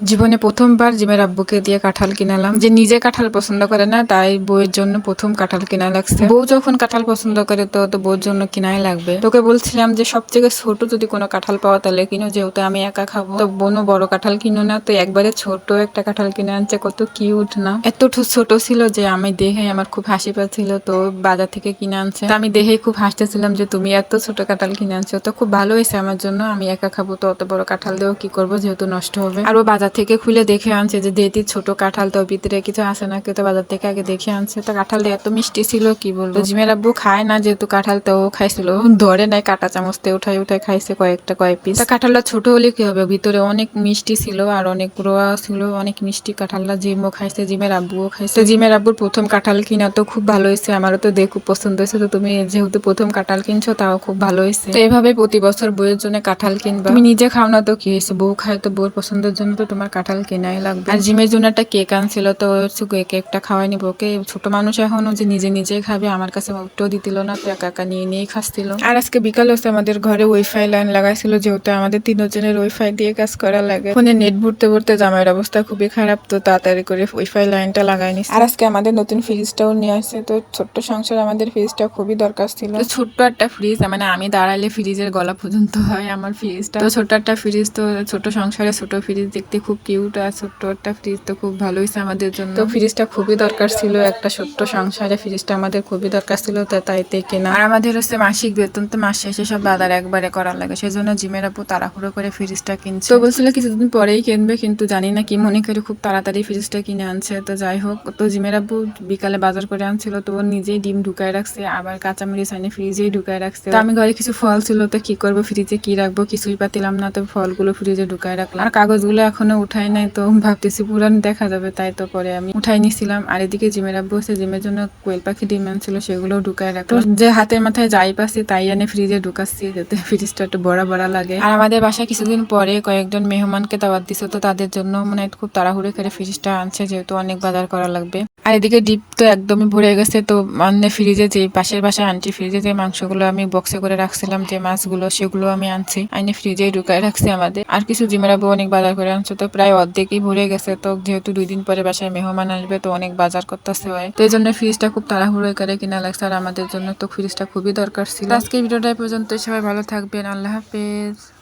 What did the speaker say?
জীবনে প্রথমবার জিমের আব্বুকে দিয়ে কাঁঠাল কিনালাম। যে নিজে কাঁঠাল পছন্দ করে না, তাই বউয়ের জন্য প্রথম কাঁঠাল কিনা লাগছে। বউ যখন কাঁঠাল পছন্দ করে তো বউর জন্য কিনাই লাগবে। তোকে বলছিলাম যে সবথেকে ছোট যদি কোনো কাঁঠাল পাওয়া তাহলে কিনো, যেহেতু আমি একা খাবো। তো বোনও বড় কাঁঠাল কিনো না, তো একবারে ছোট একটা কাঁঠাল কিনে আনছে। কত কিউট না, এত ছোট ছিল যে আমি দেখে আমার খুব হাসি পাচ্ছিল। তো বাজার থেকে কিনে আনছে, তো আমি দেখে খুব হাসতেছিলাম যে তুমি এত ছোট কাঁঠাল কিনে আনছো। তো খুব ভালো হয়েছে আমার জন্য, আমি একা খাবো তো অত বড় কাঁঠাল দিয়েও কি করবো, যেহেতু নষ্ট হবে। আর ও বাজার থেকে খুলে দেখে আনছে যে দেতি ছোট কাঁঠাল, তো ভিতরে কিছু আসে না, কেউ তো বাজার থেকে আগে দেখে আনছে। তো কাঁঠালটা এত মিষ্টি ছিল কি বলবো। জিমের আব্বু খায় না যেহেতু কাঁঠাল, তো ও খাইছিল, ধরে নাই কাঁটা চামচতে উঠাই উঠাই খাইছে কয়েক পিস। কাঁঠালটা ছোট হলে কি হবে, ভিতরে অনেক মিষ্টি ছিল আর অনেক রোয়া ছিল, অনেক মিষ্টি কাঁঠালটা। জিমও খাইছে, জিমের আব্বুও খাইছে। জিমের আব্বুর প্রথম কাঁঠাল কিনা তো খুব ভালো হয়েছে, আমারও তো দেখে খুব পছন্দ হয়েছে। তো তুমি যেহেতু প্রথম কাঁঠাল কিনছো, তাও খুব ভালো হয়েছে। তো এভাবে প্রতি বছর বউয়ের জন্য কাঁঠাল কিনবা। তুমি নিজে খাও না তো কি হয়েছে, বউ খায় তো বউর পছন্দের জন্য তো তোমার কাঁঠাল কেনাই লাগবে। আর জিমের জন্য একটা কেক আনছিল, তো কেকটা খাওয়াই নিবো। ওকে ছোট মানুষ এখনো যে নিজে নিজে খাবে, আমার কাছে একটু দিতিল না, তো একা একা নিয়ে নিয়েই খাচ্ছিল। আর আজকে বিকাল হচ্ছে, আমাদের ঘরে ওয়াইফাই লাইন লাগাইছিল, যেহেতু আমাদের তিনজনের ওয়াইফাই দিয়ে কাজ করা লাগে। ফোনে নেট ভরতে ভরতে জামাইয়ের অবস্থা খুবই খারাপ, তো তাড়াতাড়ি করে ওয়াইফাই লাইনটা লাগাই নিচ্ছে। আর আজকে আমাদের নতুন ফ্রিজটাও নিয়ে আসছে, তো ছোট্ট সংসার আমাদের ফ্রিজটা খুবই দরকার ছিল। তো ছোট্ট একটা ফ্রিজ, মানে আমি দাঁড়ালে ফ্রিজের গলা পর্যন্ত হয় আমার ফ্রিজটা। তো ছোট্ট একটা ফ্রিজ, তো ছোট সংসারে ছোট ফ্রিজ দেখতে খুব কিউট, আর ছোট্ট একটা ফ্রিজ তো খুব ভালো হয়েছে আমাদের জন্য। তো ফ্রিজটা খুবই দরকার ছিল, একটা ছোট্ট সংসারে ফ্রিজটা আমাদের খুবই দরকার ছিল, তো তাইতে কেনা। আর আমাদের হচ্ছে মাসিক বেতন, তো মাস শেষে সব বাজার একবারে করার লাগে, সেজন্য জিমের আপু তাড়াহুড়ো করে ফ্রিজটা কিনছে। তো বলছিল কিছুদিন পরেই কিনবে, কিন্তু জানি না কি মনে করে খুব তাড়াতাড়ি ফ্রিজটা কিনে আনছে। তো যাই হোক, তো জিমের আপু বিকালে বাজার করে আনছিল, তো ও নিজেই ডিম ঢুকায় রাখছে, আবার কাঁচামরিচ আনে ফ্রিজেই ঢুকায় রাখছে। তো আমি ঘরে কিছু ফল ছিল, তো কি করবো, ফ্রিজে কি রাখবো কিছুই পাতিলাম না, তো ফলগুলো ফ্রিজে ঢুকায় রাখলাম। আর কাগজগুলো এখনো উঠাই নাই, তো ভাবতেছি পুরান দেখা যাবে, তাই তো পরে আমি উঠাই নিছিলাম। আর এদিকে জিমের আব্বু হচ্ছে জিমের জন্য কোয়েল পাখি ডিম আনছিল, সেগুলো ঢুকায় রাখলাম। যে হাতের মাথায় যাই পাচ্ছি তাই এনে ফ্রিজে ঢুকাচ্ছি, যাতে ফ্রিজটা একটু বড় বড় লাগে। আর আমাদের বাসায় কিছুদিন পরে কয়েকজন মেহমানকে দাওয়াত দিছে, তো তাদের জন্য মানে খুব তাড়াহুড়ো করে ফ্রিজটা আনছে, যেহেতু অনেক বাজার করা লাগবে। আর এদিকে ডিপ তো একদমই ভরে গেছে, তো মানে ফ্রিজে যে পাশের বাসায় আনছি, ফ্রিজে যে মাংসগুলো আমি বক্সে করে রাখছিলাম, যে মাছগুলো, সেগুলো আমি আনছি, আইনে ফ্রিজেই ঢুকায় রাখছি আমাদের। আর কিছু জিমের আব্বু অনেক বাজার করে আনছে, তো প্রায় অর্ধেকই ভরে গেছে। তো যেহেতু 2 দিন পরে বাসায় মেহমান আসবে, তো অনেক বাজার করতেছে হয়, তো এই জন্য ফ্রিজটা খুব তাড়াহুড়ো করে কিনা লাগছে। আর আমাদের জন্য তো ফ্রিজটা খুবই দরকার ছিল। আজকে ভিডিওটা পর্যন্ত, সবাই ভালো থাকবেন, আল্লাহ হাফেজ।